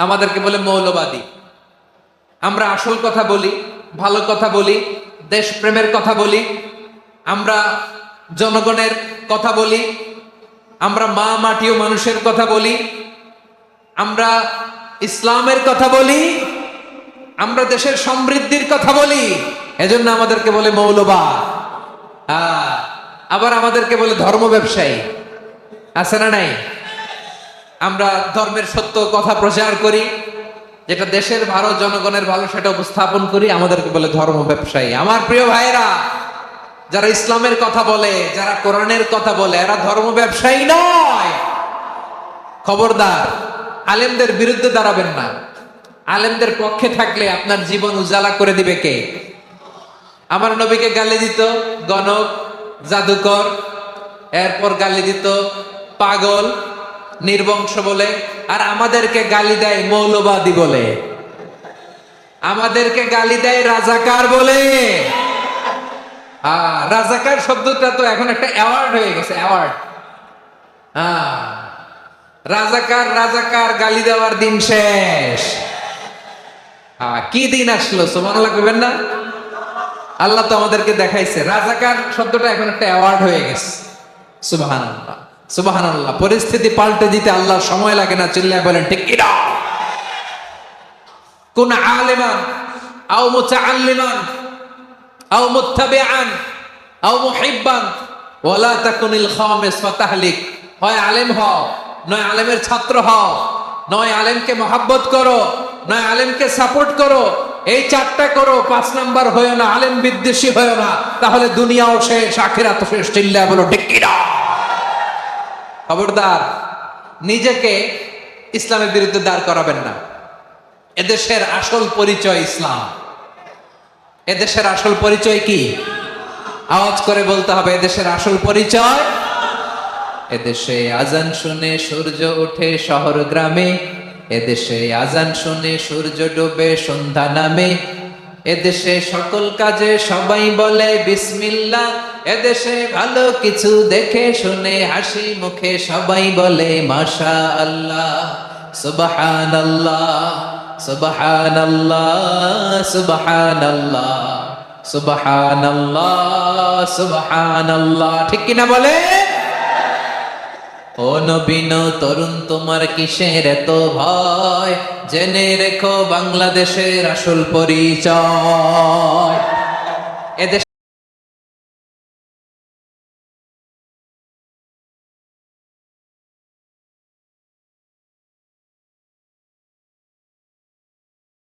আমাদেরকে বলে মৌলবাদী। আমরা আসল কথা বলি, ভালো কথা বলি, দেশপ্রেমের কথা বলি, আমরা জনগণের কথা বলি, আমরা মা মাটি ও মানুষের কথা বলি, আমরা ইসলামের কথা বলি, আমরা দেশের সমৃদ্ধির কথা বলি। এজন্য আমাদেরকে বলে মৌলবাদ। আবার আমাদেরকে বলে ধর্ম ব্যবসায়ী। আছে না নাই? আমরা ধর্মের সত্য কথা প্রচার করি, যেটা দেশের ভালো, জনগণের ভালো, সেটা উপস্থাপন করি, আমাদেরকে বলে ধর্ম ব্যবসায়ী। আমার প্রিয় ভাইরা, যারা ইসলামের কথা বলে, যারা কোরআনের কথা বলে, এরা ধর্ম ব্যবসায়ী নয়। খবরদার, আলেমদের বিরুদ্ধে দাঁড়াবেন না। আলেমদের পক্ষে থাকলে আপনার জীবন উজালা করে দিবে কে? আমার নবীকে গালি দিত গণক, জাদুকর, এরপর গালি দিত পাগল, নির্বংশ বলে, আর আমাদেরকে গালি দেয় মৌলবাদী বলে, আমাদেরকে গালি দেয় রাজাকার বলে। রাজাকার শব্দটা তো এখন একটা অ্যাওয়ার্ড হয়ে গেছে, অ্যাওয়ার্ড। রাজাকার রাজাকার গালি দেওয়ার দিন শেষ। কি দিন আসলো, সুবহানাল্লাহ কইবেন না? আল্লাহ তো আমাদেরকে দেখাইছে, রাজাকার শব্দটা এখন একটা অ্যাওয়ার্ড হয়ে গেছে। সুবহানাল্লাহ, সুবহানাল্লাহ। পরিস্থিতি পাল্টে দিতে আল্লাহর সময় লাগে না, চিল্লায় বলেন ঠিক কি না? কুন আলিমান আও মুতাআল্লিমান আও মুত্তাবিআন আও মুহিব্বান ওয়ালা তাকুনিল খামিস ফাতাহলিক। হয় আলেম হও, নয় আলেমের ছাত্র হও, নয় আলেমকে মহব্বত করো, নয় আলেমকে সাপোর্ট করো। এই চারটা করো, 5 নাম্বার হয়ো না, আলেম বিদ্বেষী হয়ো না, তাহলে দুনিয়াও শেষ, আখিরাতও শেষ। চিল্লায় বলো ঠিক কি না? খবরদার, নিজেকে ইসলামের বিরুদ্ধে দাঁড় করাবেন না। এদেশের আসল পরিচয় ইসলাম। এদেশের আসল পরিচয় কি? আওয়াজ করে বলতে হবে, এদেশের আসল পরিচয়। এদেশে আজান শুনে সূর্য ওঠে শহর গ্রামে, এদেশে আজান শুনে সূর্য ডোবে সন্ধ্যা নামে, এদেশে সকল কাজে সবাই বলে বিসমিল্লাহ, এদেশে ভালো কিছু দেখে শুনে হাসি মুখে সবাই বলে মাশাআল্লাহ, সুবহানাল্লাহ, সুবহানাল্লাহ, সুবহানাল্লাহ, সুবহানাল্লাহ, সুবহানাল্লাহ। ঠিক কিনা বলে? ও নবীন তরুণ, তোমার কিসের এত ভয়? জেনে রেখো বাংলাদেশের আসল পরিচয়। এদেশ